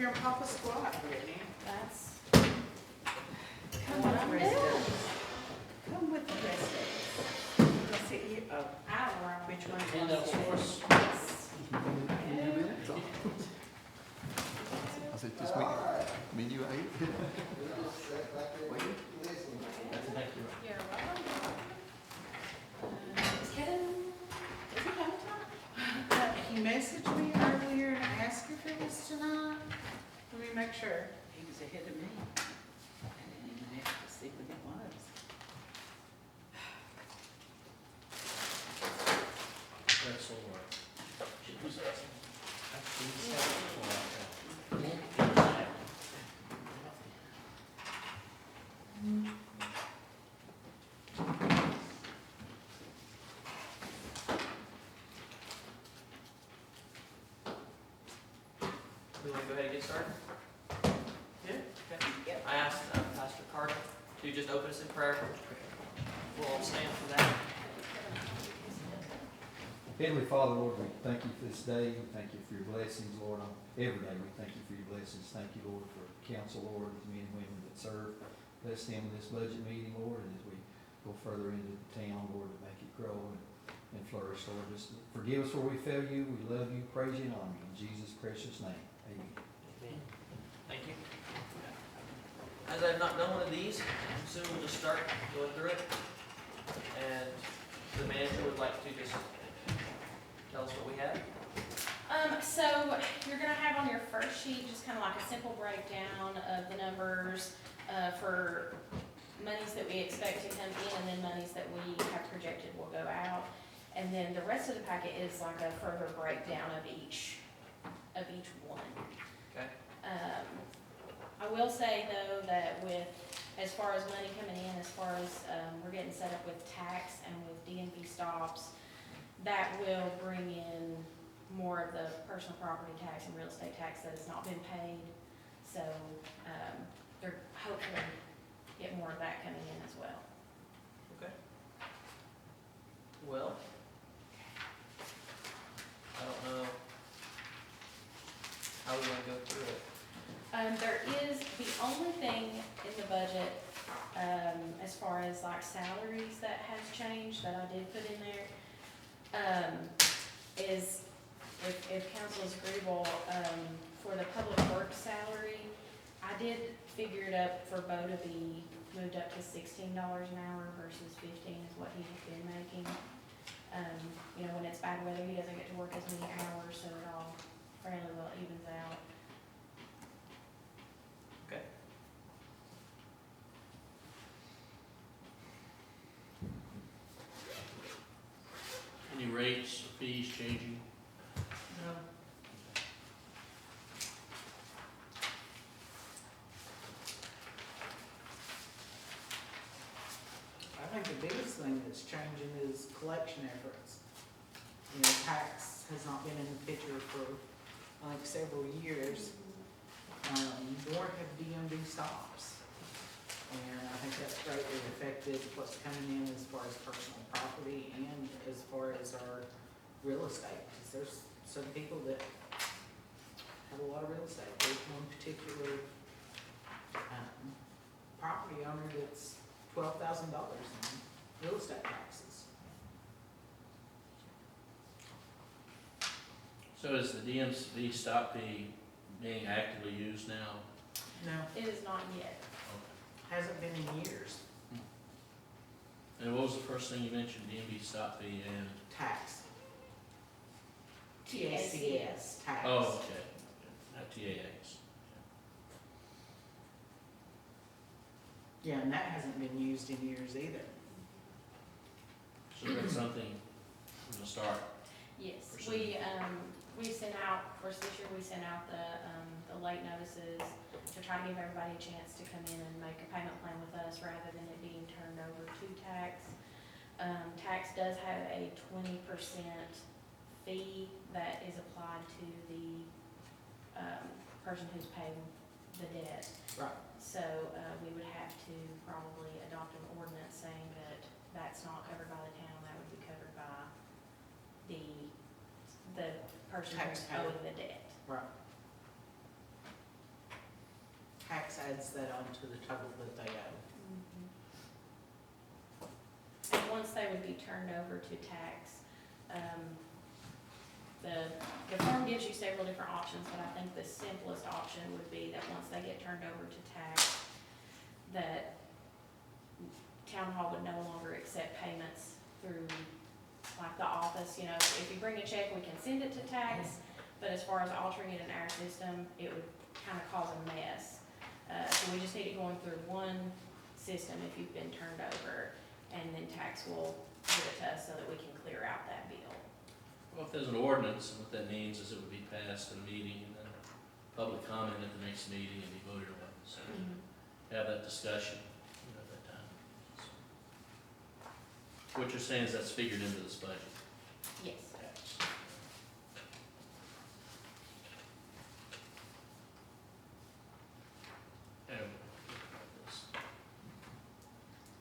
your Papa squat, Brittany. That's Come what with I'm the rest of doing. us. Come with the rest of us. Let's see, you, oh, I don't know. which one? Handouts for us? Yes. I said, just me and you ate. Thank you. You're welcome. Kevin, is it coming time? He messaged me earlier and asked if it was tonight. Let me make sure. He was ahead of me. I didn't even have to see what it was. That's all right. Should we say We want to go ahead and get started? Yeah. Okay. Yep. I asked Pastor Carter to just open us in prayer. We'll all stand for that. Heavenly Father, Lord, we thank you for this day. We thank you for your blessings, Lord. On every day, we thank you for your blessings. Thank you, Lord, for council, Lord, the men and women that serve. Bless them in this budget meeting, Lord, and as we go further into the town, Lord, to make it grow and flourish, Lord. Just forgive us where we fail you. We love you, praise you, and honor you. In Jesus' precious name, amen. Thank you. As I've not done one of these, soon we'll just start going through it. And the manager would like to just tell us what we have. So you're gonna have on your first sheet just kind of like a simple breakdown of the numbers for monies that we expect to come in and then monies that we have projected will go out. And then the rest of the packet is like a further breakdown of each one. Okay. I will say though that with, as far as money coming in, as far as we're getting set up with tax and with DMV stops, that will bring in more of the personal property tax and real estate tax that has not been paid. So they're hopefully get more of that coming in as well. Okay. Well, I don't know how we want to go through it. There is, the only thing in the budget, as far as like salaries that has changed, that I did put in there, is if council is agreeable, for the public works salary, I did figure it up for Bo to be moved up to $16 an hour versus 15 is what he had been making. You know, when it's bad weather, he doesn't get to work as many hours, so it all fairly well evens out. Okay. Any rates, fees changing? No. I think the biggest thing that's changing is collection efforts. You know, tax has not been in the picture for like several years, nor have DMV stops. And I think that's greatly affected what's coming in as far as personal property and as far as our real estate. Because there's some people that have a lot of real estate. There's one particular property owner that's $12,000 in real estate taxes. So is the DMV stop fee being actively used now? No, It is not yet. hasn't been in years. And what was the first thing you mentioned, DMV stop fee and? Tax. TACS. TACS tax. Oh, okay, not TAX. Yeah, and that hasn't been used in years either. So that's something from the start. Yes, For sure. we sent out, of course, this year we sent out the late notices to try to give everybody a chance to come in and make a payment plan with us rather than it being turned over to tax. Tax does have a 20% fee that is applied to the person who's paying the debt. Right. So we would have to probably adopt an ordinance saying that that's not covered by the town, that would be covered by the person who's Taxpayer. owing the debt. Right. adds that on to the total that they owe. And once they would be turned over to tax, the form gives you several different options, but I think the simplest option would be that once they get turned over to tax, that town hall would no longer accept payments through like the office, you know, if you bring a check, we can send it to tax, but as far as altering it in our system, it would kind of cause a mess. So we just need it going through one system if you've been turned over, and then tax will give it to us so that we can clear out that bill. Well, if there's an ordinance, and what that means is it would be passed at a meeting, and then public comment at the next meeting, and be voted on, so have that discussion, you know, at that time. So what you're saying is that's figured into this budget? Yes.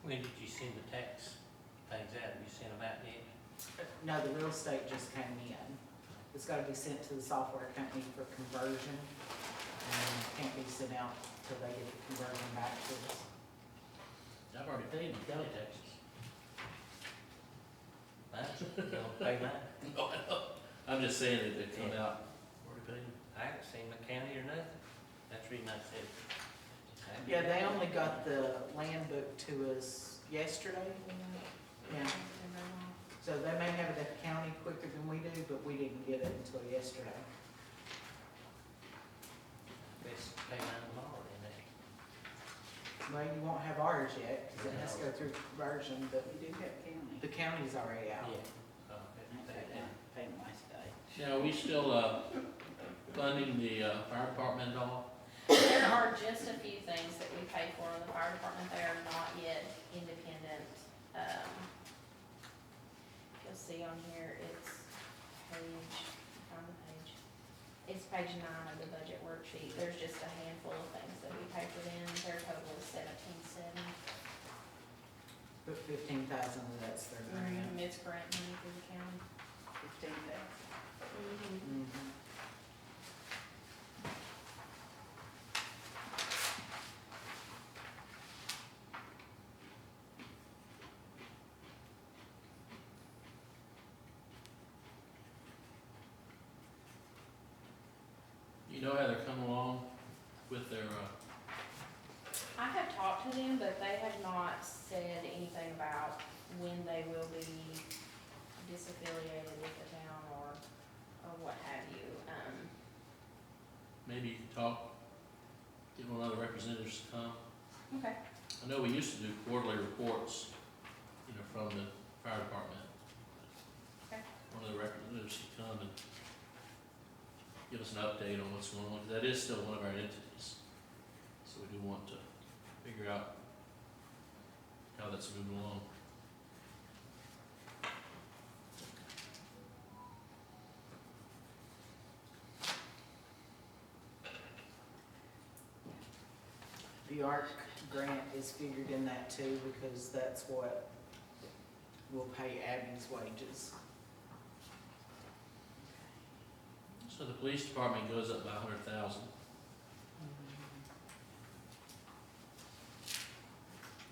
When did you send the tax things out? Have you sent them out yet? No, the real estate just came in. It's gotta be sent to the software company for conversion, and can't be sent out till they get the conversion back to us. I've already paid my county taxes. Mine? You don't pay mine? No, I know. I'm just saying that they come out, already paid them. I haven't seen my county or nothing. That's the reason I said. Yeah, they only got the land book to us yesterday. Yeah. So they may have it at the county quicker than we do, but we didn't get it until yesterday. Let's pay mine tomorrow, then. Well, you won't have ours yet, because it has to go through conversion, but We do have county. the county's already out. Yeah. Pay them last day. Now, are we still, funding the, fire department at all? There are just a few things that we pay for in the fire department. They are not yet independent. You'll see on here, it's find the page. It's page 9 of the budget worksheet. There's just a handful of things that we pay for them. Their total is $17,700. But 15,000 of that's their grant. It's grant money through the county. 15,000. Mhm. You know how they're coming along with their, I have talked to them, but they have not said anything about when they will be disaffiliated with the town or what have you. maybe you could talk, get one of the representatives to come? Okay. I know we used to do quarterly reports, you know, from the fire department. Okay. One of the representatives should come and give us an update on what's going on, 'cause that is still one of our entities. So we do want to figure out how that's moving along. The ARC grant is figured in that too, because that's what will pay Abby's wages. So the police department goes up by 100,000.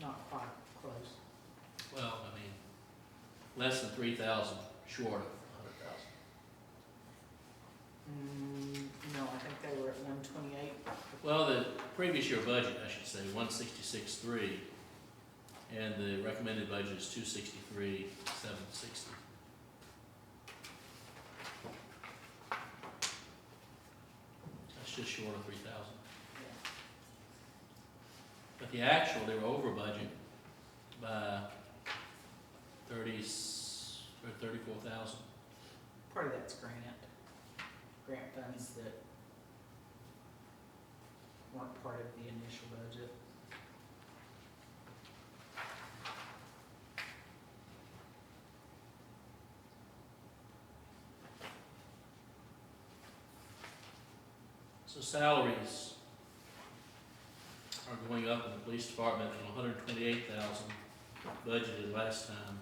Not quite close. Well, I mean, less than 3,000 short of 100,000. No, I think they were at 128. Well, the previous year budget, I should say, 166.3, and the recommended budget is 263,760. That's just short of 3,000. But the actual, they were over budget by 34,000. Part of that's grant funds that weren't part of the initial budget. So salaries are going up in the police department from 128,000 budgeted last time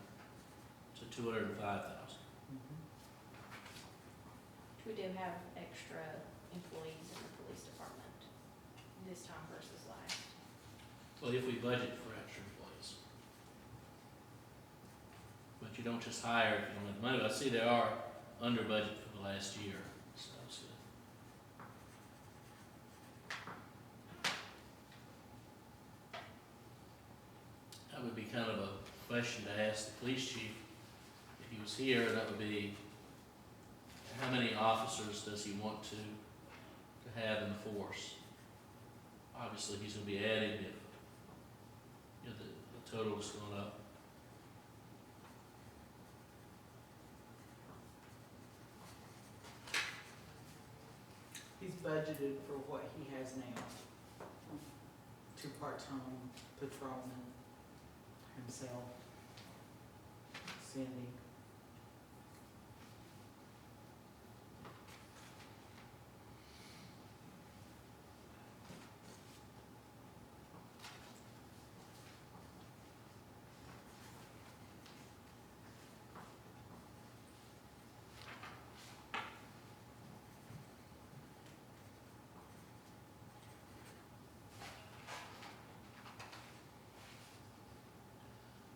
to 205,000. We do have extra employees in the police department this time versus last Well, if we budget for extra employees. But you don't just hire if you don't have the money. I see they are under budget for the last year, so that's good. That would be kind of a question to ask the police chief. If he was here, that would be, how many officers does he want to have in the force? Obviously, he's gonna be adding if, you know, the total is going up. He's budgeted for what he has now. 2 part-time patrolmen, himself, Cindy.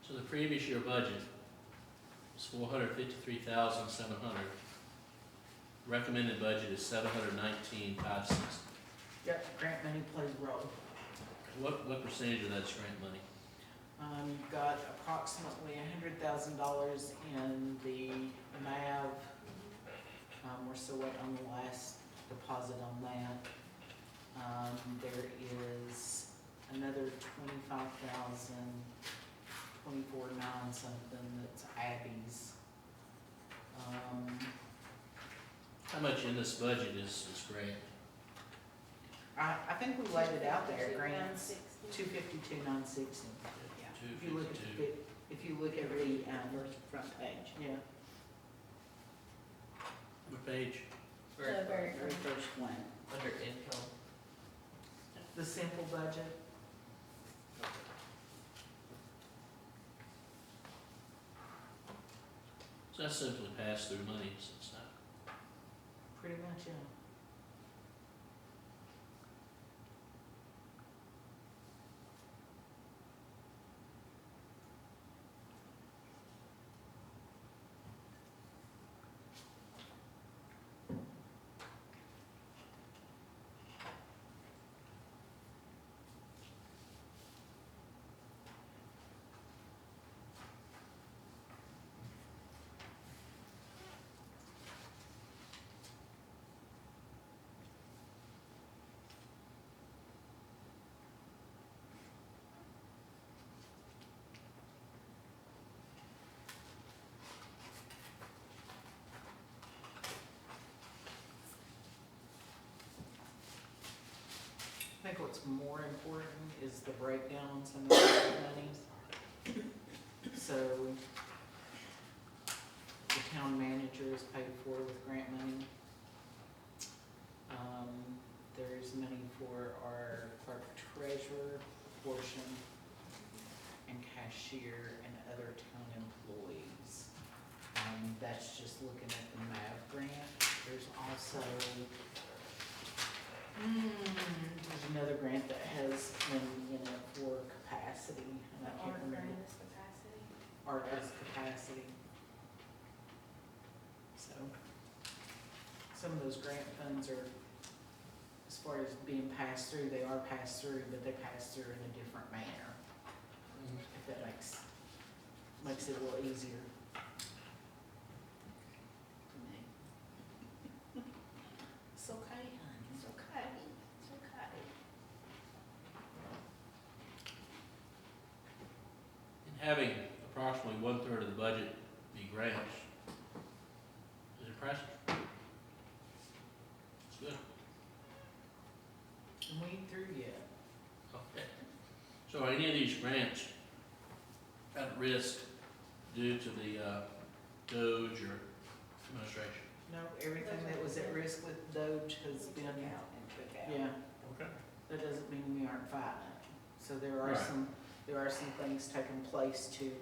So the previous year budget was $453,700. Recommended budget is $719,560. Yep, grant money plays a role. What percentage of that is grant money? You've got approximately $100,000 in the MAV. We're still waiting on the last deposit on that. There is another 25,000, 24,900 something that's Abby's. How much in this budget is grant? I think we laid it out there, grants, 260. 252,960. If you look at the, if you look at the, First front page. yeah, What page? Very The very Very first one. under income. the simple budget. So that's simply pass-through money, so it's not. Pretty much, yeah. I think what's more important is the breakdown on some of the grant monies. So, the town manager is paid for with grant money. There's money for our clerk treasurer portion and cashier and other town employees. That's just looking at the MAV grant. There's also there's another grant that has money in it for capacity, and I The can't art remember. grant is capacity. Art as capacity. So, some of those grant funds are, as far as being passed through, they are passed through, but they pass through in a different manner, if that makes it a little easier. It's okay, honey, it's okay, it's okay. And having approximately 1/3 of the budget be grants is impressive. It's good. And we ain't through yet. Okay. So are any of these grants at risk due to the Doge or administration? No, everything that was at risk with Doge has been, Took out and took out. yeah, Okay. that doesn't mean we aren't fighting it. So there are Right. there are some things taking place to,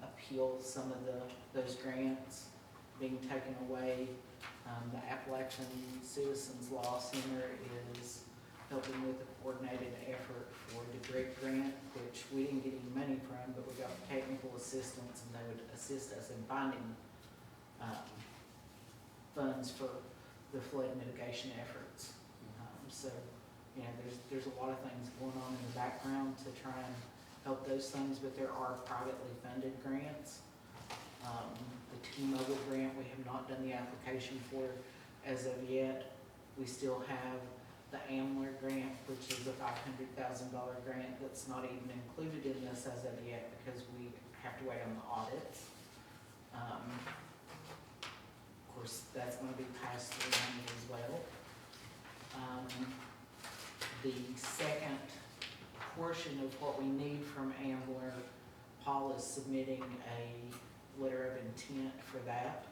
appeal some of those grants being taken away. The Appalachian Citizens Law Center is helping with a coordinated effort for the DRIC grant, which we didn't get any money from, but we got technical assistance, and they would assist us in finding, funds for the flood mitigation efforts. So, you know, there's a lot of things going on in the background to try and help those things, but there are privately funded grants. The T-Mobile grant, we have not done the application for as of yet. We still have the AMLR grant, which is a $500,000 grant that's not even included in this as of yet because we have to wait on the audits. Of course, that's gonna be passed through money as well. The second portion of what we need from AMLR, Paul is submitting a letter of intent for that,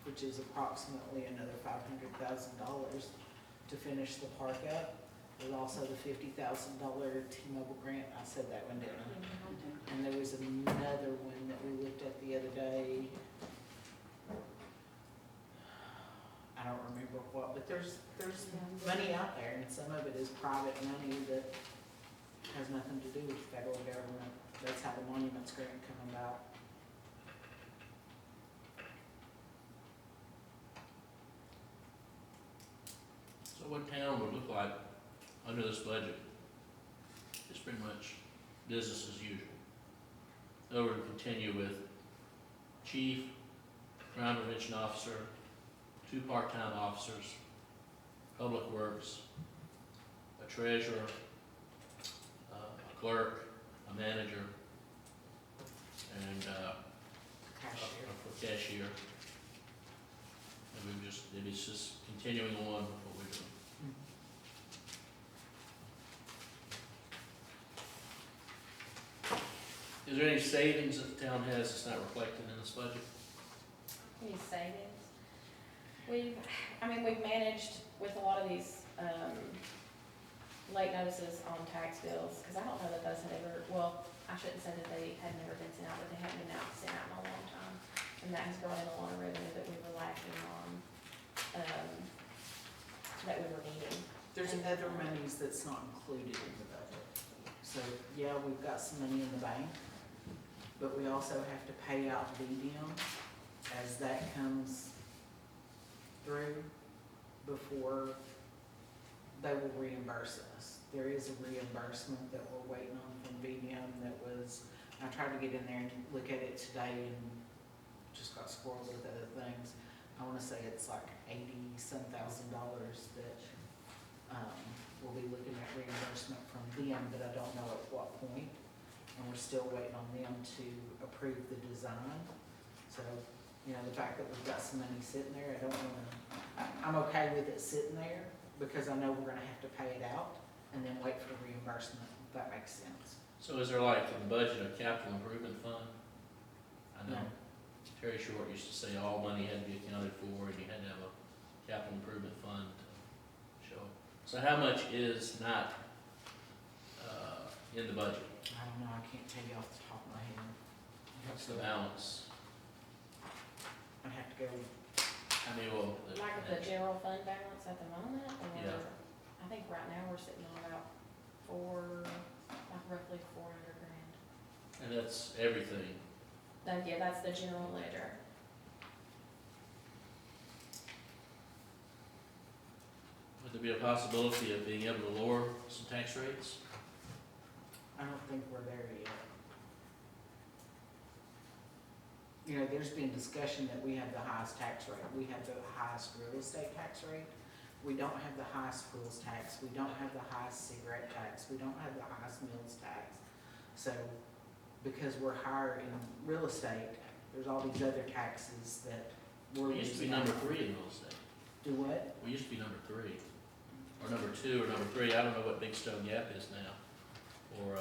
which is approximately another $500,000 to finish the park up. There's also the $50,000 T-Mobile grant, I said that one, didn't I? And there was another one that we looked at the other day. I don't remember what, but there's money out there, and some of it is private money that has nothing to do with federal government. That's how the monuments grant come about. So what town would look like under this budget? It's pretty much business as usual. Though we're to continue with chief, crime prevention officer, 2 part-time officers, public works, a treasurer, a clerk, a manager, and Cashier. a cashier. And it's just continuing on with what we're doing. Is there any savings that the town has that's not reflected in this budget? Any savings? We've managed with a lot of these, late notices on tax bills, because I don't know that those had ever, well, I shouldn't say that they had never been sent out, but they hadn't been sent out in a long time. And that has brought in a lot of revenue that we were lacking on, that we were needing. There's other monies that's not included in the budget. So, yeah, we've got some money in the bank, but we also have to pay out VDM as that comes through before they will reimburse us. There is a reimbursement that we're waiting on from VDM that was, I tried to get in there and look at it today and just got spoiled with other things. I wanna say it's like $80-some thousand that, we'll be looking at reimbursement from them, but I don't know at what point. And we're still waiting on them to approve the design. So, you know, the fact that we've got some money sitting there, I'm okay with it sitting there because I know we're gonna have to pay it out and then wait for reimbursement, if that makes sense. So is there like in the budget a capital improvement fund? I know Terry Short used to say all money had to be accounted for and you had to have a capital improvement fund to show. So how much is not, in the budget? I don't know, I can't tell you off the top of my head. What's the balance? I'd have to go, Like the general fund balance at the moment, or? Yeah. I think right now we're sitting on about roughly 400 grand. And that's everything. That's the general ledger. Would there be a possibility of being able to lower some tax rates? I don't think we're there yet. You know, there's been discussion that we have the highest tax rate. We have the highest real estate tax rate. We don't have the highest schools tax. We don't have the highest cigarette tax. We don't have the highest meals tax. So, because we're higher in real estate, there's all these other taxes that we're We used to be losing out number on. 3 in real estate. Do what? We used to be number 3, or number 2, or number 3. I don't know what Big Stone Gap is now, or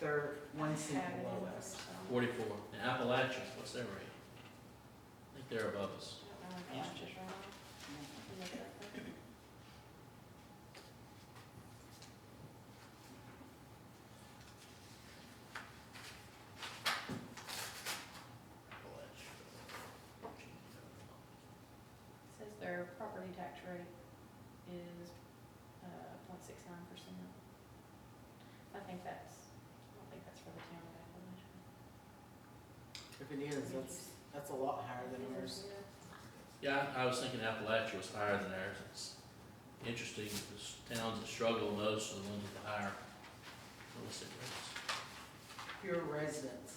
They're one cent Having below it, us. so. 44. And Appalachia, what's their rate? I think they're above us. I don't know if that's just right. Look it up. Says their property tax rate I think I don't think that's for the town of Appalachian. If it is, that's a lot higher than ours. Yeah, I was thinking Appalachia was higher than ours. It's interesting, because towns that struggle most are the ones with the higher real estate rates. Fewer residents.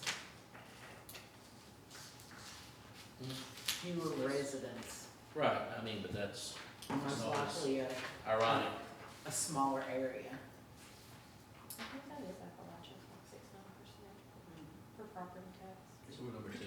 Hmm. Fewer residents. Right, I mean, but that's Most always likely ironic. a smaller area. I think that is Appalachia, it's like 6-9% for property tax. So we're number 2.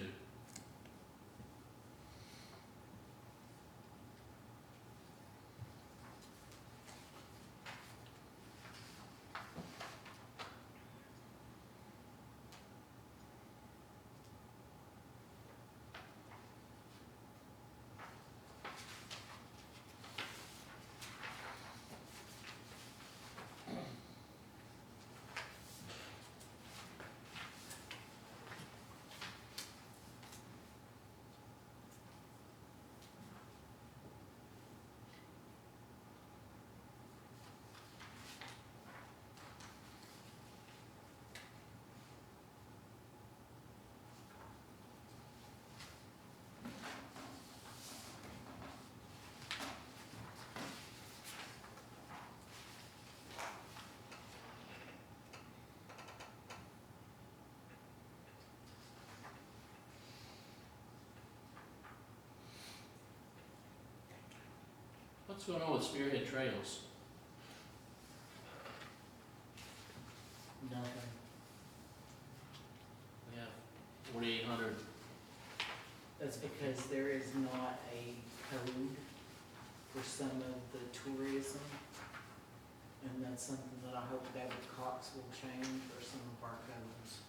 What's going on with Spearhead Trails? Nothing. We have 4,800. That's because there is not a code for some of the tourism. And that's something that I hope David Cox will change for some of our codes.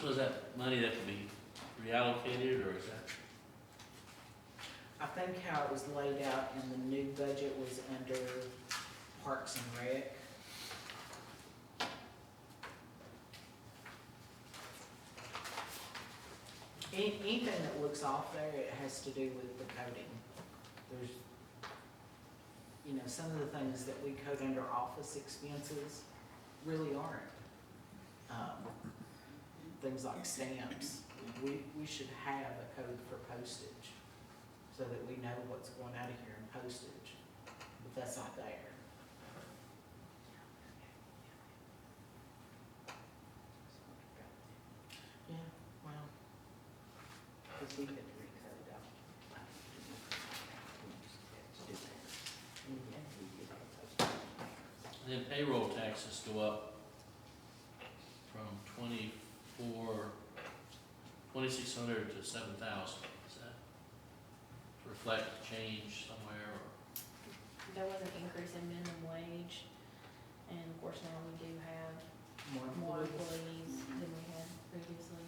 So is that money that can be reallocated, or is that? I think how it was laid out in the new budget was under Parks and Rec. Anything that looks off there, it has to do with the coding. There's, some of the things that we code under office expenses really aren't. Things like stamps, we should have a code for postage so that we know what's going out of here in postage, but that's not there. Yeah, well, because we had to recode out. And then payroll taxes go up from 2,600 to 7,000. Is that to reflect change somewhere, or? There was an increase in minimum wage, and of course now we do have more employees than we had previously.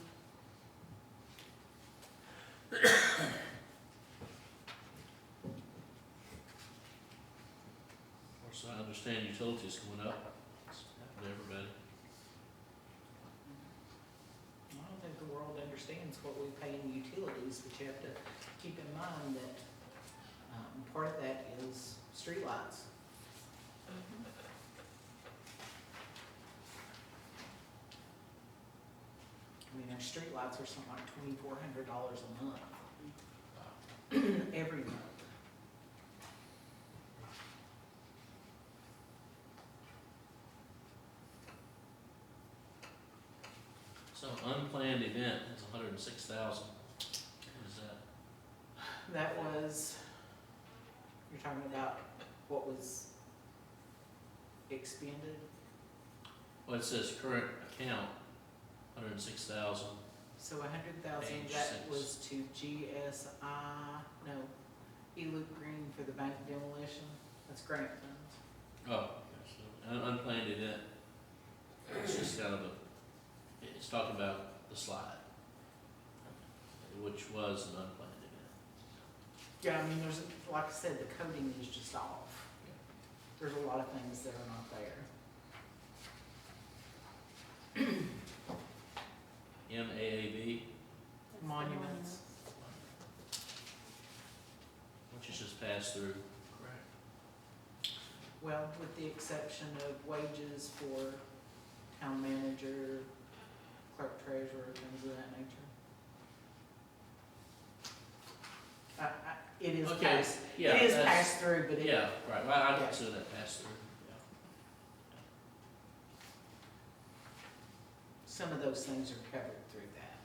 Of course, I understand utilities going up. It's happened to everybody. I don't think the world understands what we pay in utilities, but you have to keep in mind that, part of that is streetlights. I mean, our streetlights are something like $2,400 a month. Every month. So unplanned event is 106,000. What is that? That was, you're talking about what was expended? Well, it says current account, 106,000. So 100,000, Page that 6. was to GSI, no, E-Loop Green for the bank demolition, that's grant funds. Oh, okay, so an unplanned event. It's just kind of it's talking about the slide, which was an unplanned event. Yeah, I mean, there's, like I said, the coding is just off. There's a lot of things that are not there. MAAB, That's the Monuments. which is just passed through, correct? Well, with the exception of wages for town manager, clerk treasurer, things of that nature. It is Okay, passed, yeah, it is that's- passed through, but it, Yeah, right, well, I Yeah. consider that pass through, yeah. some of those things are covered through that.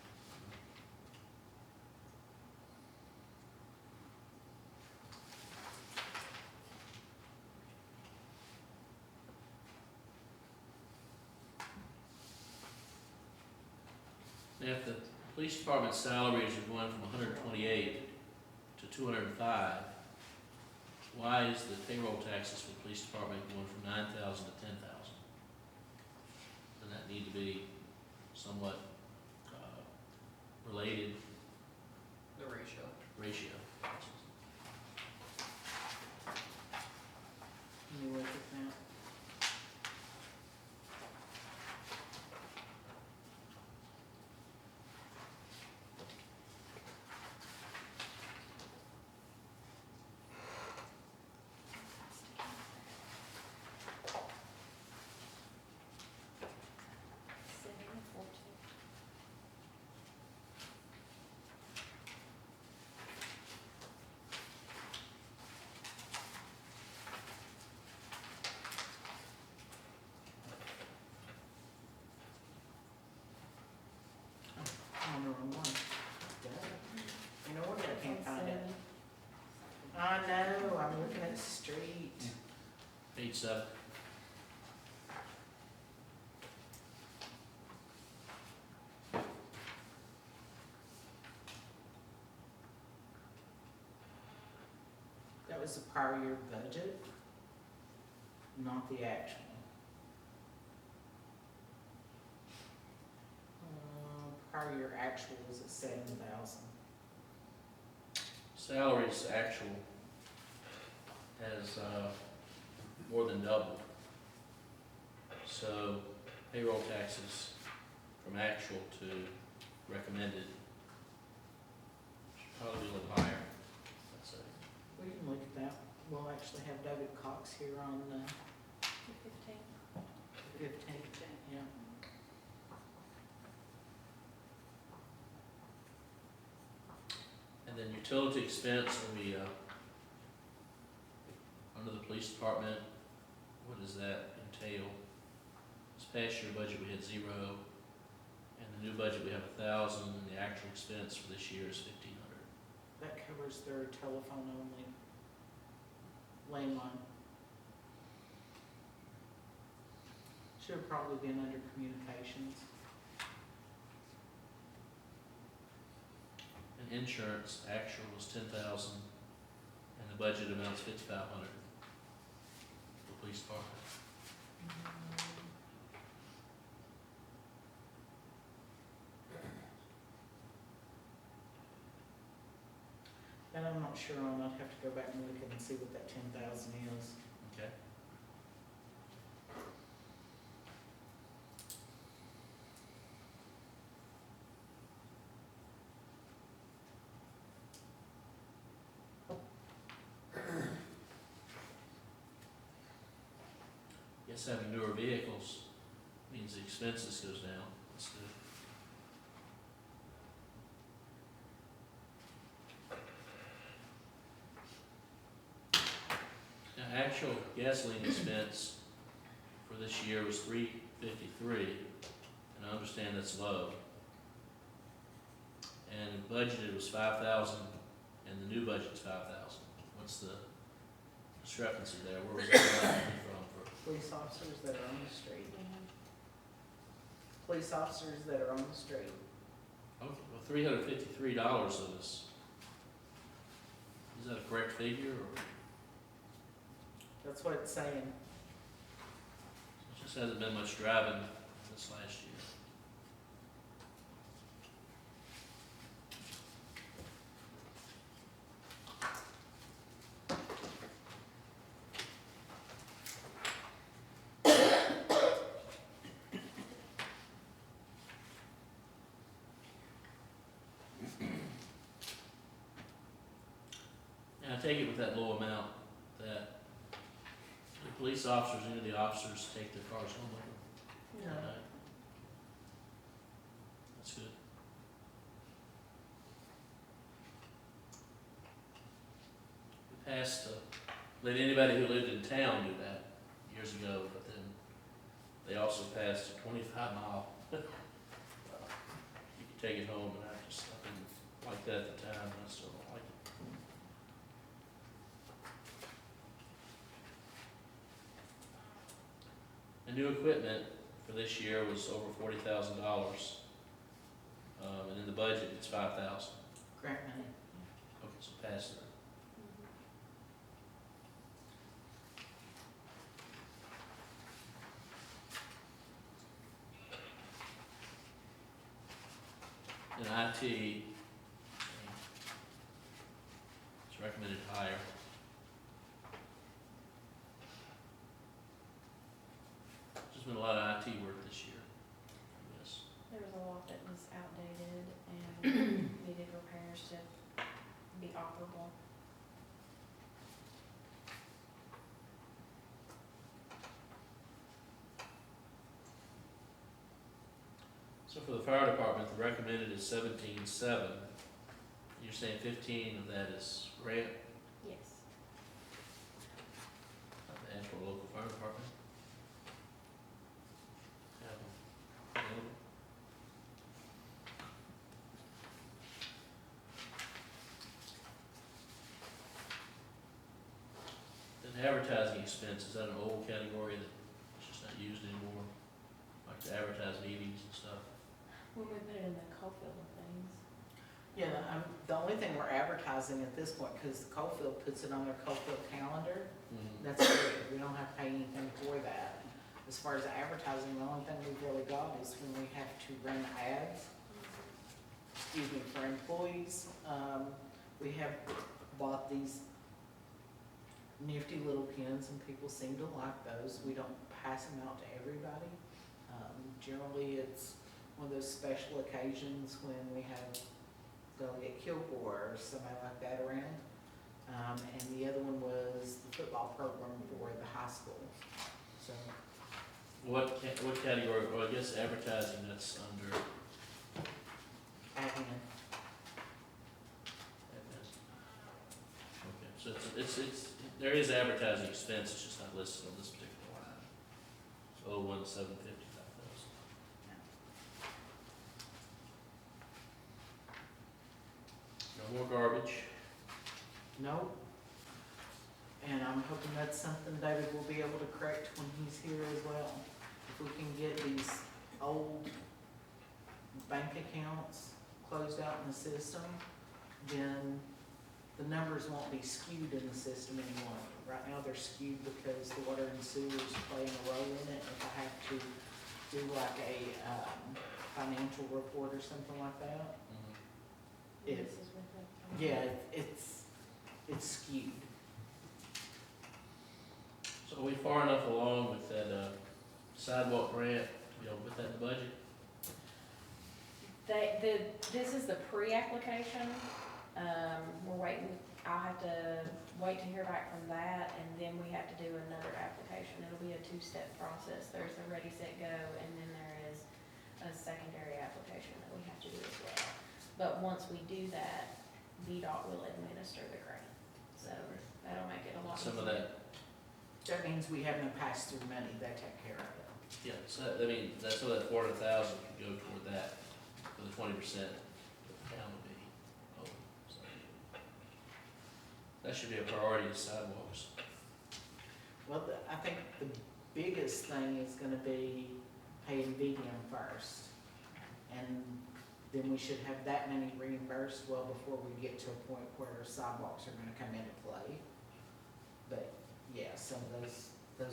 Now, if the police department salaries are going from 128 to 205, why is the payroll taxes for the police department going from 9,000 to 10,000? Doesn't that need to be somewhat related The ratio. ratio? Can you look at that? Seven, 14. On the wrong one. You know what, I can't find it. Seven. I know, I'm looking at the street. Page 7. That was the prior year budget, not the actual. Prior year actual was at 7,000. Salaries actual has more than doubled. So payroll taxes from actual to recommended should probably be a little higher, I'd say. We can look at that. We'll actually have David Cox here on the 15. 15th, yeah. And then utility expense will be under the police department. What does that entail? This past year budget, we had 0, and the new budget, we have 1,000, and the actual expense for this year is 1,500. That covers their telephone only landline. Should have probably been under communications. And insurance, actual was 10,000, and the budget amounts 5,500 for police department. That I'm not sure on, I'd have to go back and look and see what that 10,000 is. Okay. Guess having newer vehicles means the expenses goes down. That's good. Now, actual gasoline expense for this year was $3.53, and I understand that's low. And budgeted was 5,000, and the new budget's 5,000. What's the discrepancy there? Where was that coming from? Police officers that are on the street. Police officers that are on the street. Okay, well, $353 of this. Is that a correct figure, or That's what it's saying. it just hasn't been much driving this last year? And I take it with that low amount that the police officers, any of the officers take their cars home with them at night? That's good. We passed, let anybody who lived in town do that years ago, but then they also passed a 25-mile. You could take it home, and I didn't like that at the time, and I still don't like it. And new equipment for this year was over $40,000. And in the budget, it's $5,000. Grant money. Okay, so pass that. In IT, it's recommended higher. There's been a lot of IT work this year, yes. There was a lot that was outdated and needed repairs to be operable. So for the fire department, the recommended is 17.7. You're saying 15 of that is grant, Yes. not the actual local fire department? Yeah. An advertising expense, is that an old category that's just not used anymore? Like to advertise meetings and stuff? When we put it in the Cofield of things. Yeah, the only thing we're advertising at this point, because Coalfield puts it on their Coalfield calendar, that's free. We don't have to pay anything for that. As far as advertising, the only thing we've really got is when we have to run ads, excuse me, for employees. We have bought these nifty little pins and people seem to like those. We don't pass them out to everybody. Generally, it's one of those special occasions when we have go get Kilgore or somebody like that around. And the other one was the football program for the high school. So, What category, well, I guess advertising, that's under admin. admin. Okay, so it's, there is advertising expense, it's just not listed on this particular line. So 01750. No more garbage. Nope. And I'm hoping that's something David will be able to correct when he's here as well. If we can get these old bank accounts closed out in the system, then the numbers won't be skewed in the system anymore. Right now they're skewed because the water and sewer is playing a role in it. If I have to do like a financial report or something like that, This it, is with it. yeah, it's skewed. So are we far enough along with that sidewalk grant, to be able to put that in the budget? This is the pre-application. We're waiting, I'll have to wait to hear back from that, and then we have to do another application. It'll be a two-step process. There's the ready, set, go, and then there is a secondary application that we have to do as well. But once we do that, VDOT will administer the grant, so that'll make it a lot easier. Some of that, That means we have no pass-through money, they take care of it. yeah, so that, I mean, that's so that 400,000 could go toward that, for the 20% that the town would be owed, so. That should be a priority to sidewalks. Well, I think the biggest thing is gonna be paying VDM first. And then we should have that many reimbursed well before we get to a point where sidewalks are gonna come into play. But, yeah, some of those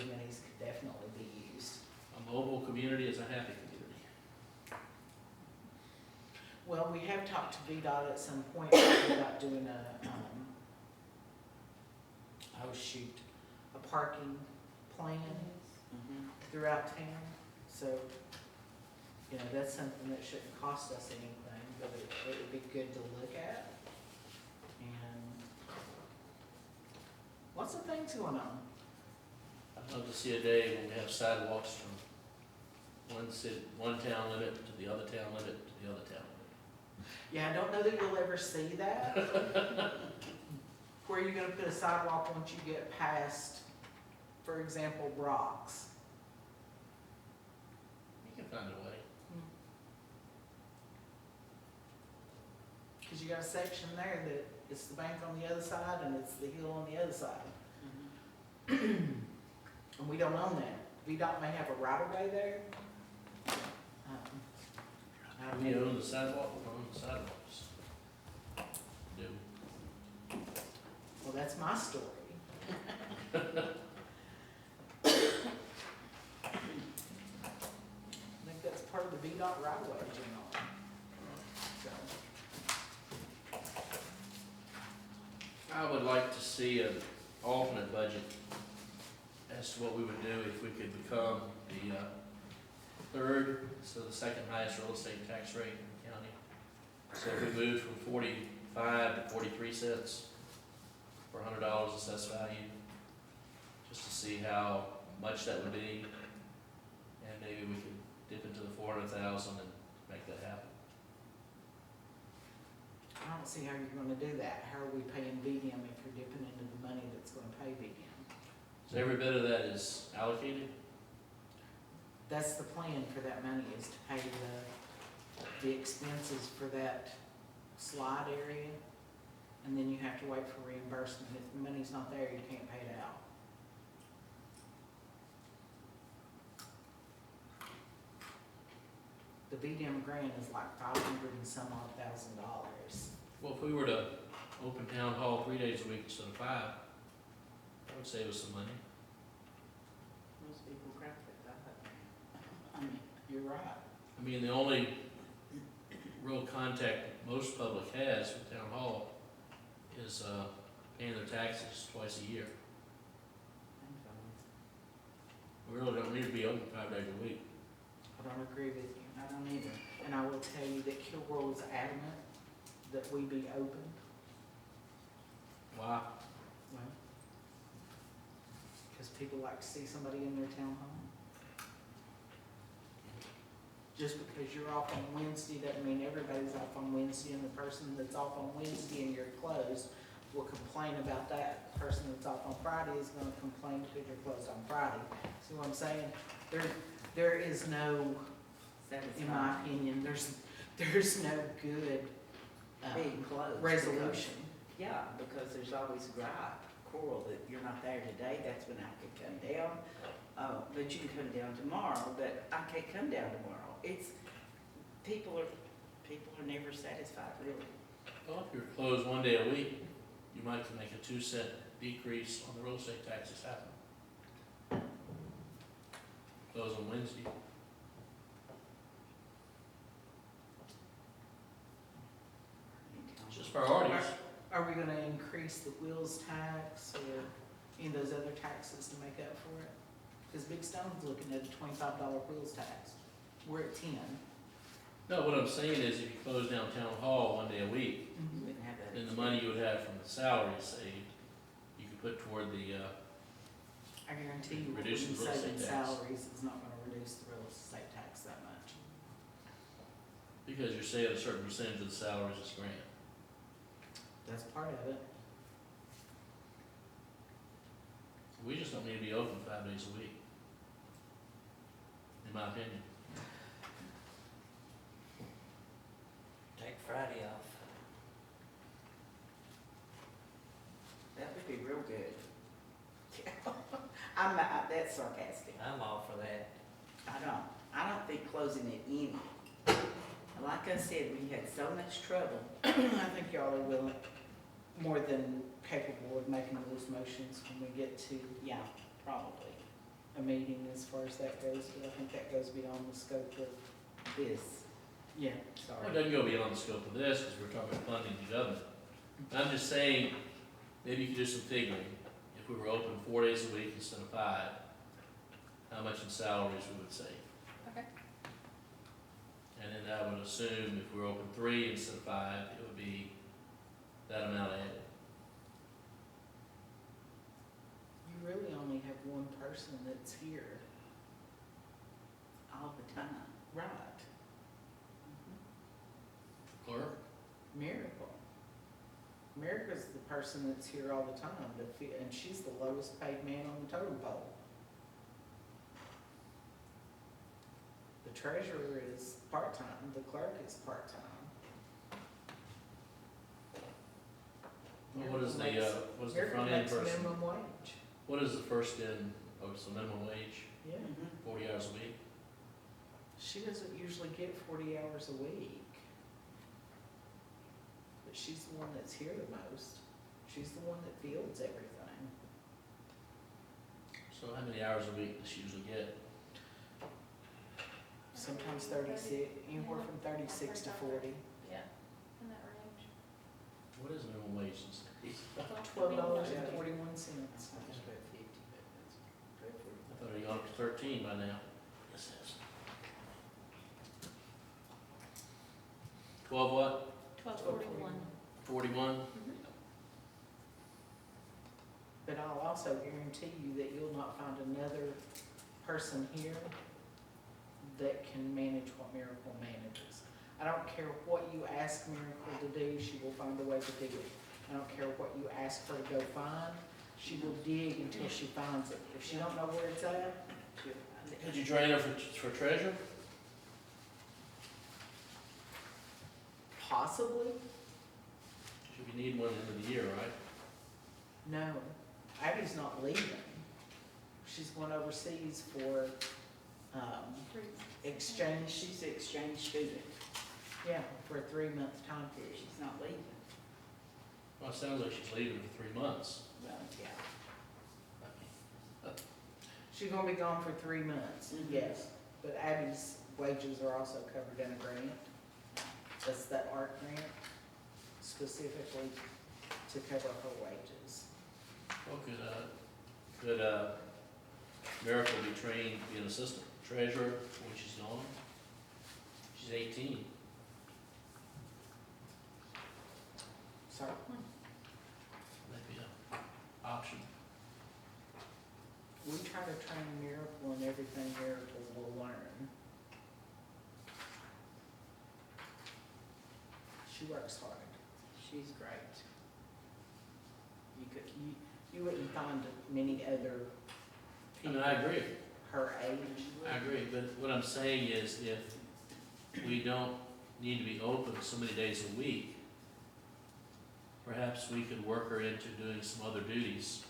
monies could definitely be used. A mobile community is a happy community. Well, we have talked to VDOT at some point about doing a parking plan throughout town. So, you know, that's something that shouldn't cost us anything, but it would be good to look at. And lots of things going on. I'd love to see a day when we have sidewalks from one town limit to the other town limit to the other town limit. Yeah, I don't know that you'll ever see that. Where you're gonna put a sidewalk once you get past, for example, rocks. You can find a way. Cause you got a section there that it's the bank on the other side and it's the hill on the other side. And we don't own that. VDOT may have a right of way there. I don't We know. own the sidewalk, we own the sidewalks. Do. Well, that's my story. I think that's part of the VDOT right of way, you know. So, I would like to see an alternate budget as to what we would do if we could become the third, so the second highest real estate tax rate in the county. So if we moved from 45 to 43 cents for $100 assessed value, just to see how much that would be, and maybe we could dip into the 400,000 and make that happen. I don't see how you're gonna do that. How are we paying VDM if you're dipping into the money that's gonna pay VDM? So every bit of that is allocated. That's the plan for that money, is to pay the expenses for that slide area. And then you have to wait for reimbursement. If the money's not there, you can't pay it out. The VDM grant is like $500 and some odd thousand. Well, if we were to open town hall 3 days a week instead of 5, that would save us some money. Most people grab it, I mean, you're right. I mean, the only real contact most public has with town hall is paying their taxes twice a year. We really don't need to be open 5 days a week. I don't agree with you. I don't either. And I will tell you that Kilgore was adamant that we be open. Why? Well, because people like to see somebody in their town hall. Just because you're off on Wednesday doesn't mean everybody's off on Wednesday, and the person that's off on Wednesday and you're closed will complain about that. The person that's off on Friday is gonna complain because you're closed on Friday. See what I'm saying? There is no, in my opinion, there's no good being closed. resolution. Yeah, because there's always a gripe, quarrel that you're not there today, that's when I could come down. But you can come down tomorrow, but I can't come down tomorrow. People are never satisfied, really. Well, if you're closed 1 day a week, you might can make a 2-cent decrease on the real estate taxes happen. Close on Wednesday. It's just priorities. Are we gonna increase the wheels tax or any of those other taxes to make up for it? Because Big Stone's looking at a $25 wheels tax. We're at 10. No, what I'm saying is if you close down town hall 1 day a week, You wouldn't have that. then the money you would have from the salary saved, you could put toward the, I guarantee you, what we Reducing real estate saving tax. salaries is not gonna reduce the real estate tax that much. because you're saying a certain percentage of the salaries is grant. That's part of it. We just don't need to be open 5 days a week, in my opinion. Take Friday off. That would be real good. That's sarcastic. I'm all for that. I don't think closing it any. Like I said, we had so much trouble. I think y'all are willing, more than capable of making those motions when we get to Yeah, probably. a meeting as far as that goes, but I think that goes beyond the scope of, This, yeah. Well, sorry. it doesn't go beyond the scope of this, because we're talking about funding the government. I'm just saying, maybe you could do some figuring. If we were open 4 days a week instead of 5, how much in salaries we would save. Okay. And then that would assume if we were open 3 instead of 5, it would be that amount added. You really only have one person that's here. All the time. Right. Clerk? Miracle. Miracle's the person that's here all the time, and she's the lowest paid man on the totem pole. The treasurer is part-time, the clerk is part-time. Well, what is the Miracle front end makes person? minimum wage. What is the first in, oh, it's the minimum wage, Yeah. 40 hours a week? She doesn't usually get 40 hours a week. But she's the one that's here the most. She's the one that fields everything. So how many hours a week does she usually get? Sometimes 36, anywhere from 36 to 40. Yeah, in that range. What is minimum wage these days? $12.41. I just read 50, but that's dreadful. I thought it had gone up to 13 by now. Yes, it is. 12 what? 1241. 41? But I'll also guarantee you that you'll not find another person here that can manage what Miracle manages. I don't care what you ask Miracle to do, she will find a way to do it. I don't care what you ask her to go find, she will dig until she finds it. If she don't know where it's at, Did you train her for treasure? possibly, Should we need one end of the year, right? no. Abby's not leaving. She's going overseas for, exchange, She's an exchange student. yeah, for a 3-month time period. She's not leaving. Well, it sounds like she's leaving for 3 months. Well, yeah. She's gonna be gone for 3 months, Mhm. yes, but Abby's wages are also covered in a grant. That's that art grant specifically to cover her wages. Well, could Miracle be trained to be an assistant treasurer when she's gone? She's 18. So, Maybe an option. we try to train Miracle in everything Miracle will learn. She works hard. She's great. You wouldn't find many other I mean, people I agree. her age. I agree, but what I'm saying is if we don't need to be open so many days a week, perhaps we could work her into doing some other duties.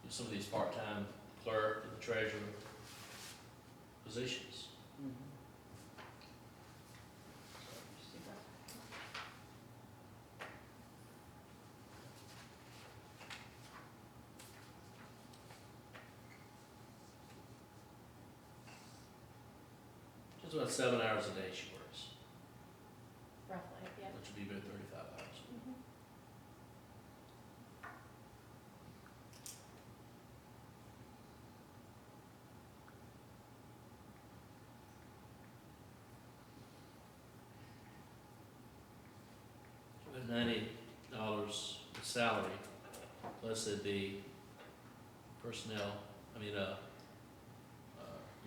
Some of these part-time clerk and treasurer positions. Mhm. It's about 7 hours a day she works, Roughly, yeah. which would be about 35 hours. Mhm. With $90 salary, plus it'd be personnel,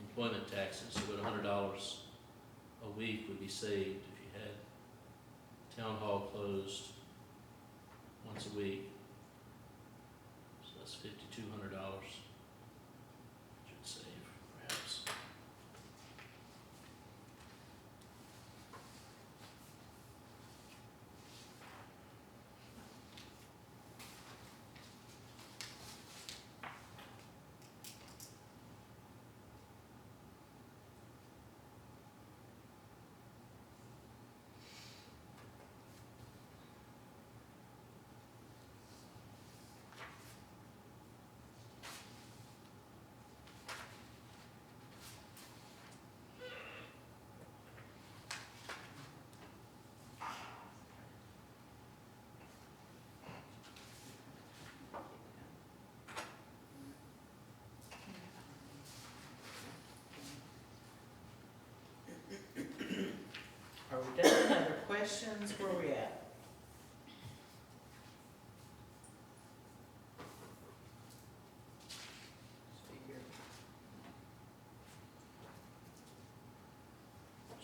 employment taxes, so about $100 a week would be saved if you had town hall closed once a week. So that's $5,200 should save perhaps. Are we done? Other questions? Where we at?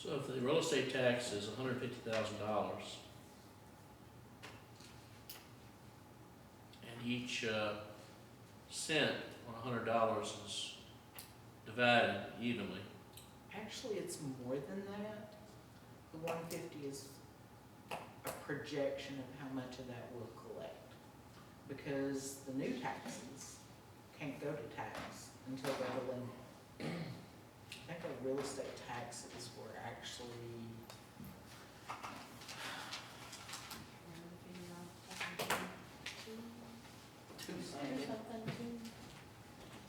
So if the real estate tax is $150,000, and each cent on $100 is divided evenly, Actually, it's more than that. The 150 is a projection of how much of that we'll collect. Because the new taxes can't go to tax until they're eliminated. I think our real estate taxes were actually, Two Or cents. something, too.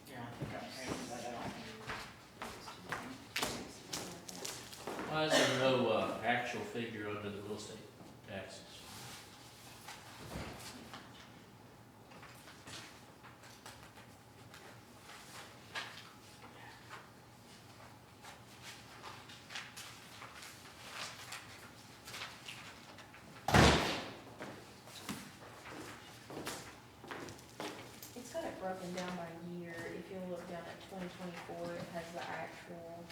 yeah, I think I printed that out. why is there no actual figure under the real estate taxes? It's got it broken down by year. If you'll look down at 2024, it has the actual,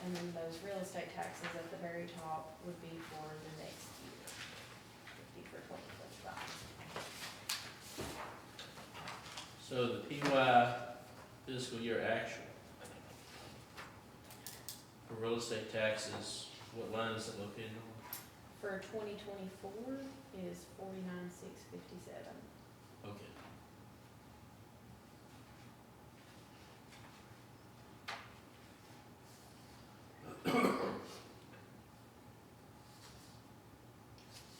and then those real estate taxes at the very top would be for the next year. Would be for 2025. So the PY fiscal year actual for real estate taxes, what line is it located on? For 2024 is 49,657. Okay.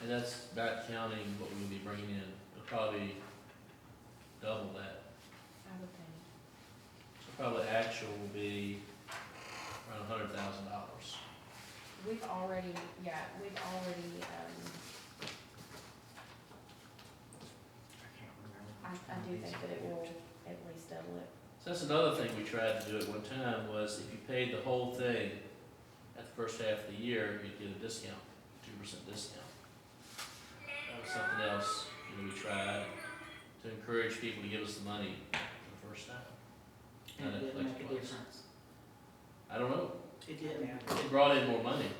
And that's not counting what we'll be bringing in, it'll probably double that. I would think. So probably actual will be around $100,000. We've already, I can't remember. I do think that it will at least double it. So that's another thing we tried to do at one time, was if you paid the whole thing at the first half of the year, you'd get a discount, 2% discount. That was something else, we tried to encourage people to give us the money for the first time. And it didn't make a Collected twice. difference. I don't know, It didn't. it brought in more money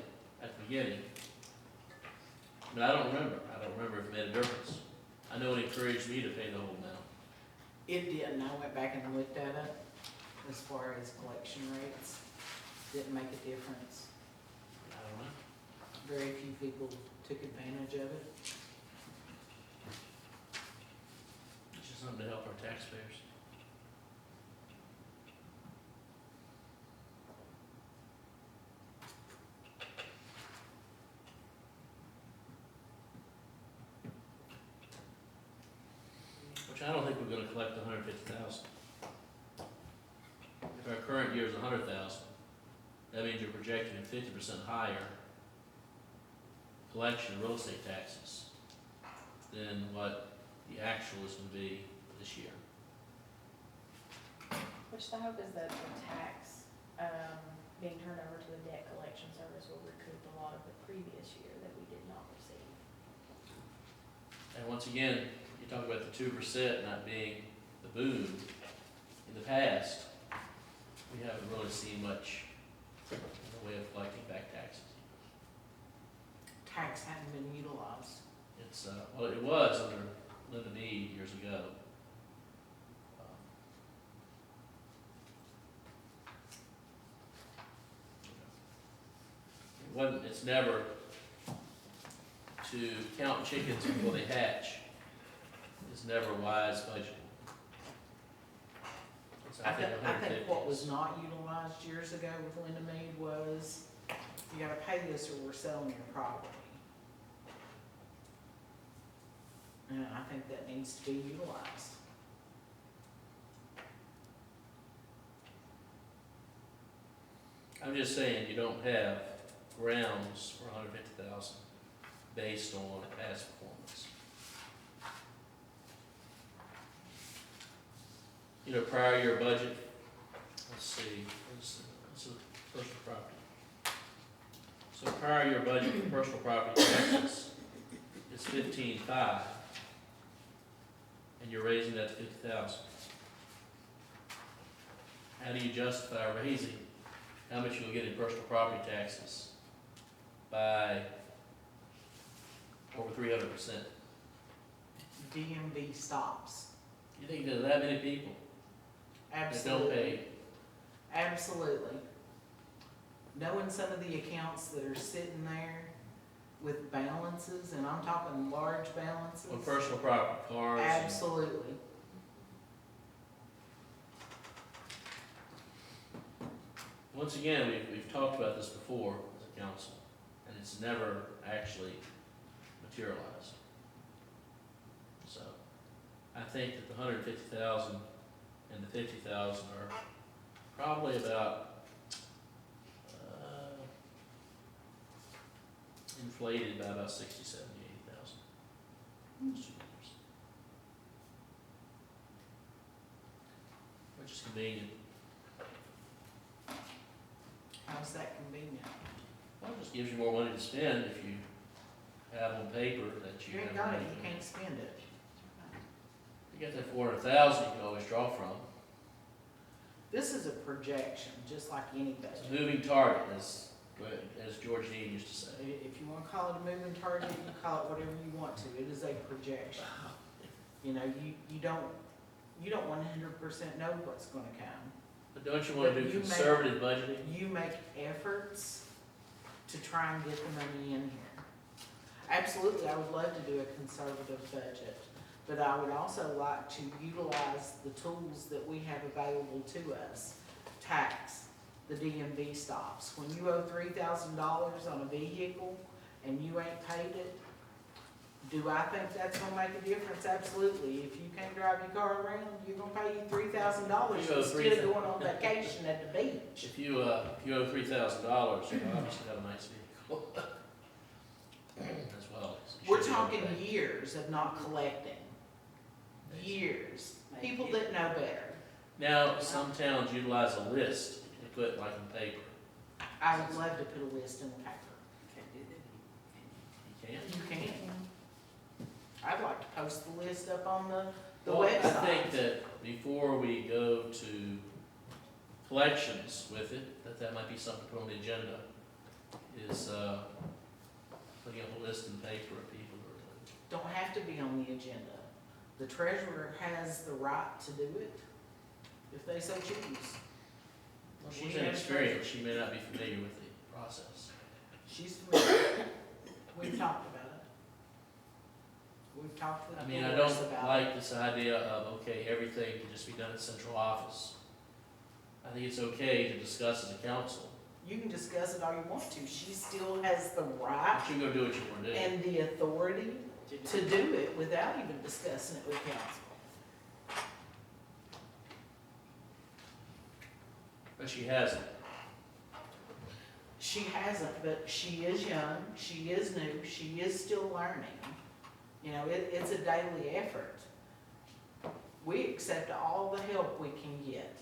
at the beginning. But I don't remember if it made a difference. I know it encouraged me to pay the whole amount. It didn't. I went back and looked at it as far as collection rates. Didn't make a difference. I don't know. Very few people took advantage of it. It's just something to help our taxpayers. Which I don't think we're gonna collect 150,000. If our current year is 100,000, that means you're projecting a 50% higher collection of real estate taxes than what the actual is gonna be this year. Which the hope is that the tax, being turned over to the debt collection service will recoup a lot of the previous year that we did not receive. And once again, you talk about the 2% not being the boom. In the past, we haven't really seen much in the way of collecting back taxes. Tax hadn't been utilized. It's, well, it was under Linda Mead years ago. It wasn't, it's never to count chickens before they hatch. It's never wise budgeting. So I think what 150 was is- not utilized years ago with Linda Mead was, you gotta pay this or we're selling your property. And I think that needs to be utilized. I'm I'm just saying, you don't have grounds for 150,000 based on past performance. Prior year budget, let's see, what's the personal property? So prior year budget for personal property taxes is 15,500, and you're raising that to 50,000. How do you justify raising how much you'll get in personal property taxes by over 300%. DMV stops. You think there's that many people that don't Absolutely. pay? Absolutely. Knowing some of the accounts that are sitting there with balances, and I'm talking large balances. On personal property, cars. and- Absolutely. Once again, we've talked about this before as a council, and it's never actually materialized. So, I think that the 150,000 and the 50,000 are probably about, inflated by about 60, 70, 80,000. Those two numbers. Which is convenient. How's that convenient? Well, it just gives you more money to spend if you have on paper that you You have ain't got it, money. you can't spend it. You got that 400,000 you can always draw from. This is a projection, just like any It's a budget. moving target, as George Dean used to say. If you wanna call it a moving target, you call it whatever you want to, it is a projection. You know, you don't 100% know what's gonna come. But don't you wanna But do you make- conservative budgeting? You make efforts to try and get the money in here. Absolutely, I would love to do a conservative budget, but I would also like to utilize the tools that we have available to us. Tax, the DMV stops. When you owe $3,000 on a vehicle and you ain't paid it, do I think that's gonna make a difference? Absolutely. If you can't drive your car around, you're gonna pay you $3,000 You owe instead of going on vacation at the beach. If you owe $3,000, you obviously got a nice vehicle. As well. So you We're should be talking okay. years of not collecting. Years. People that know better. Now, some towns utilize a list, they put like in paper. I would love to put a list in the paper. Can't do that. You can. You can. I'd like to post the list up on the Well, website. I think that before we go to collections with it, that might be something to put on the agenda, is putting up a list in paper of people who are doing it. Don't have to be on the agenda. The treasurer has the right to do it, if they so choose. Well, She she's has inexperienced, she may not be familiar with the process. She's familiar. We've talked about it. We've talked with I the mean, I boards don't about it. like this idea of, okay, everything can just be done at central office. I think it's okay to discuss as a council, You can discuss it all you want to. She still has the right but you can go do what you wanna do. and the authority to do it without even discussing it with council. But she hasn't. She hasn't, but she is young, she is new, she is still learning. You know, it's a daily effort. We accept all the help we can get.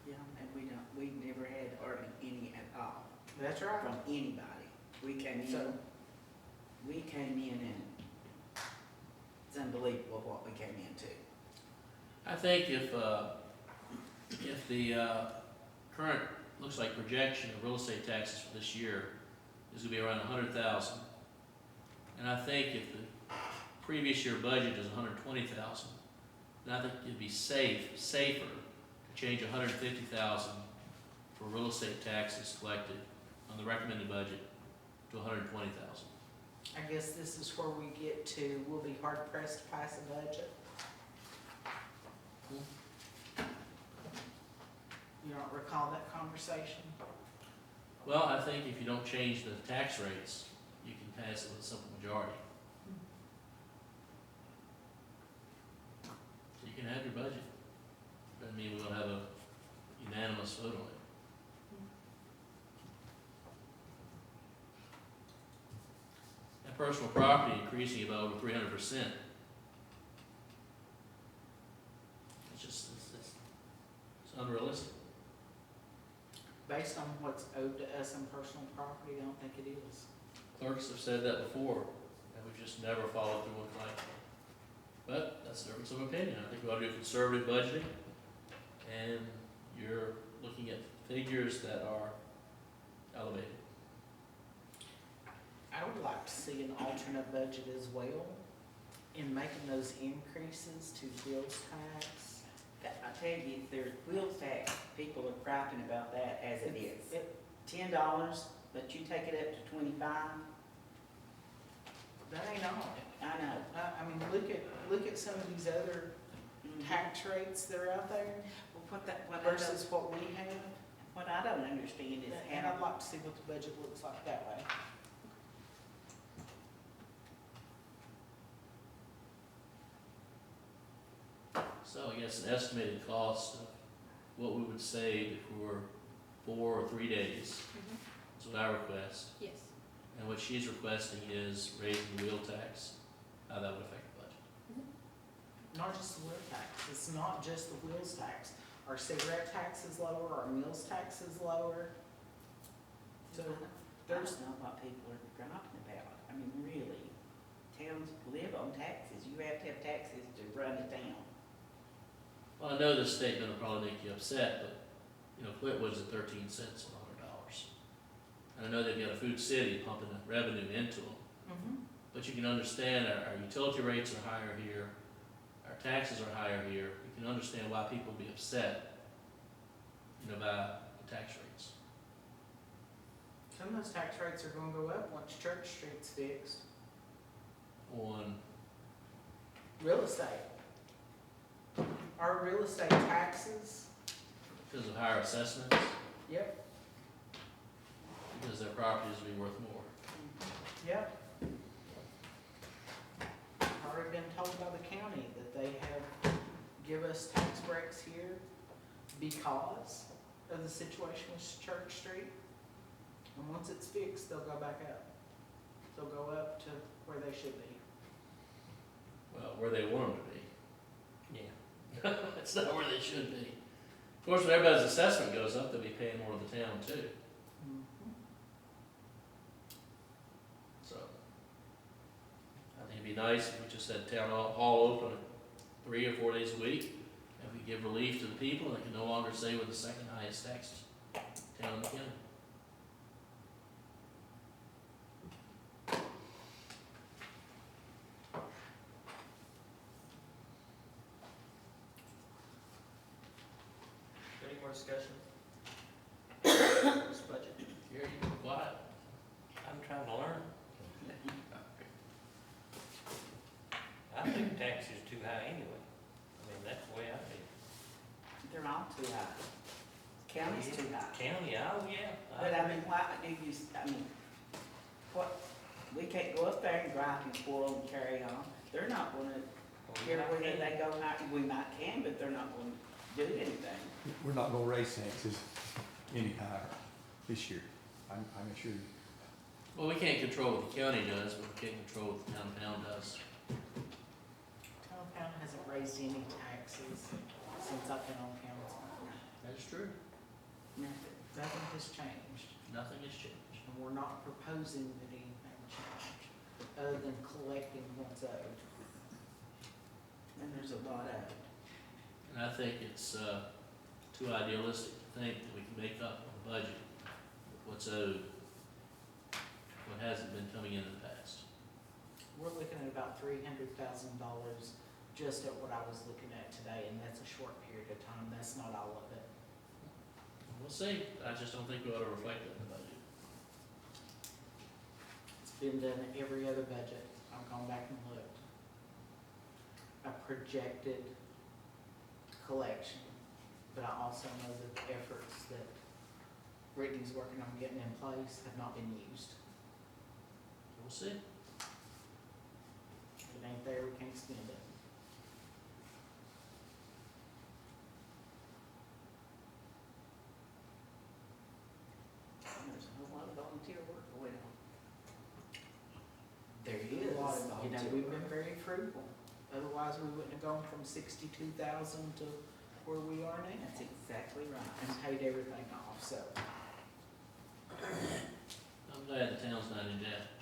Yeah, and we never had hardly any at all That's right. from anybody. We came in, So- and it's unbelievable what we came into. I think if the current, looks like projection of real estate taxes for this year is gonna be around 100,000. And I think if the previous year budget is 120,000, then I think it'd be safer to change 150,000 for real estate taxes collected on the recommended budget to 120,000. I guess this is where we get to, we'll be hard pressed to pass a budget. You don't recall that conversation? Well, I think if you don't change the tax rates, you can pass it with a simple majority. So you can have your budget. Doesn't mean we'll have a unanimous vote on it. That personal property increasing about over 300%. It's unrealistic. Based on what's owed to us in personal property, I don't think it is. Clerks have said that before, and we've just never followed through on collection. But that's a difference of opinion. I think we ought to do conservative budgeting, and you're looking at figures that are elevated. I would like to see an alternate budget as well in making those increases to wheels tax. I tell you, if there's wheels tax, people are griping about that as it is. It- $10, but you take it up to 25, That ain't all. I know. I mean, look at some of these other tax rates that are out there Well, what I versus what we have. don't understand is And I'd how, like to see what the budget looks like that way. So I guess an estimated cost of what we would save if we were 4 or 3 days is what I request. Yes. And what she's requesting is raising the wheel tax, how that would affect the budget. Not just the wheel tax, it's not just the wheels tax. Our cigarette tax is lower, our meals tax is lower. So I there's, don't know what people are griping about. I mean, really, towns live on taxes. You have to have taxes to run a town. Well, I know this statement will probably make you upset, but, you know, Quitwood's at 13 cents on $100. And I know they've got a Food City pumping that revenue into them. But you can understand our utility rates are higher here, our taxes are higher here. You can understand why people would be upset, you know, by the tax rates. some of those tax rates are gonna go up once Church Street's fixed. On, Real estate. Our real estate taxes, because of higher assessments, yep, because their properties will be worth more. yep. Already been told by the county that they have give us tax breaks here because of the situation with Church Street. And once it's fixed, they'll go back up. They'll go up to where they should be. Well, where they want them to be. Yeah. It's not where they should be. Of course, when everybody's assessment goes up, they'll be paying more to the town too. So, I think it'd be nice if we just had town hall open 3 or 4 days a week, and we give relief to the people, and they can no longer say we're the second highest tax town in the county. Any more discussion? This budget? Here, you be quiet. I'm trying to learn. I think tax is too high anyway. I mean, that's the way I feel. They're all too high. County's too high. County, oh, yeah. But I mean, why do you, what, we can't go up there and gripe and quarrel and carry on. They're not gonna, here whether they go high, we might can, but they're not gonna do anything. We're not gonna raise taxes any higher this year. I'm assure you. Well, we can't control what the county does, but we can control what the town of Pound does. Town Pound hasn't raised any taxes since I've been on council. That is true. Nothing. Nothing has changed, Nothing has changed. and we're not proposing that anything change, other than collecting what's owed. And there's a lot of it. And I think it's too idealistic to think that we can make up on the budget with what's owed, what hasn't been coming in the past. We're looking at about $300,000 just at what I was looking at today, and that's a short period of time. That's not all of it. We'll see. I just don't think we ought to reflect it in the budget. It's been done in every other budget. I've gone back and looked. I projected collection, but I also know that the efforts that Brittany's working on getting in place have not been used. We'll see. If it ain't there, we can't spend it. And there's a whole lot of volunteer work going on. There A is, lot of you know, volunteer we've work. been very frugal. Otherwise, we wouldn't have gone from 62,000 to where we are now That's exactly and right. paid everything off, so. I'm glad the town's not in debt.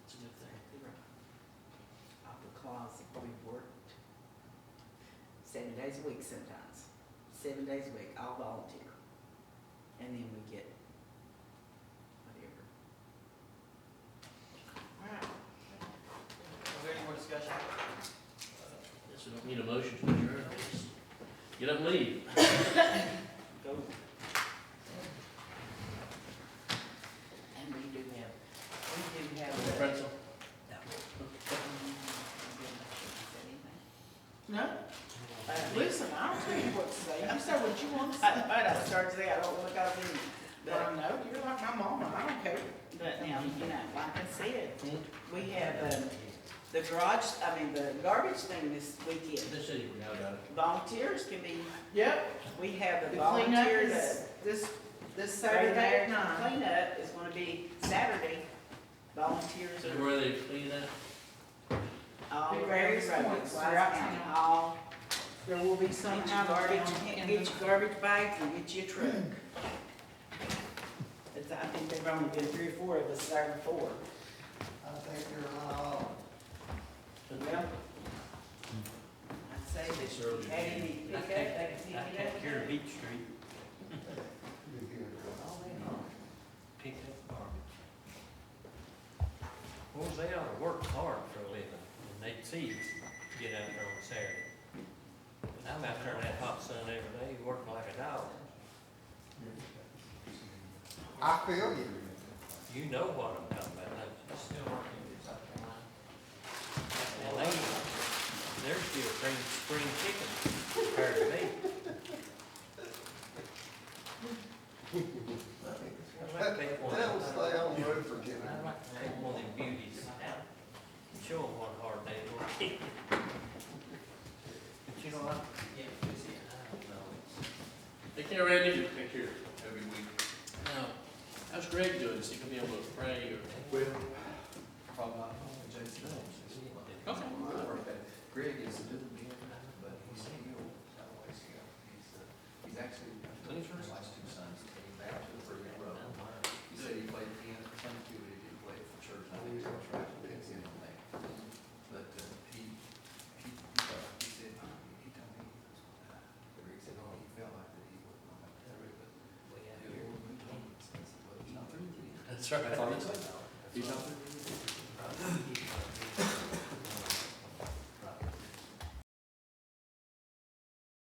It's a good thing. Exactly right. Out the closet, we worked 7 days a week sometimes, 7 days a week, all volunteer. And then we get Get up and leave. Go. And we do have. Pretzel. No? Listen, I'll tell you what to say. You say what you want to I, say. I started to say, I don't wanna go in, Well, no, you're like my mama, I don't care. but now, you know, like I said, we have, the garbage thing this weekend. This city, we now got it. Volunteers can be, Yep, we have the a cleanup volunteer is to. this Saturday at 9. Cleanup is gonna be Saturday. Volunteers And are where they clean at? all Big various various roads, points Wise throughout County, town. all, There will be some get your out of garbage, town in get the- your garbage bags and get you a truck. It's, I think there've only been 3 or 4 of us there before. I think you're all. Well, I'd say that you had any pick I up, take, they can pick I it up. take care of Beach Street. Pick up garbage. Well, they ought to work hard for a living, and they'd see us get out there on Saturday. I'm out there in that hot sun every day, working like a dog. I feel you. You know what I'm talking about, don't you? Still working in South Carolina. And they're still spring chicken compared to me. I like to take one. That'll stay on the road for Jimmy. I like to take one of them beauties out and show them what a hard day it was. But you know what? Yeah, busy. I don't know, it's, Take care, Randy. Take care. Every week. Now, how's Greg doing? Is he gonna be able to pray or? Probably not home in Jason Jones. Okay. Greg is a little bit, but he's healed. He's actually, his last 2 sons came back to the free row. He said he played piano for Sunday school, but he didn't play it for church. I think he was right, but it's in on that. But, he said, he told me, Greg said, oh, he felt like that he wasn't gonna make it through, but we have he'll here. move on. I said, well, he's not through yet. That's right. That's all he said. He's not through yet.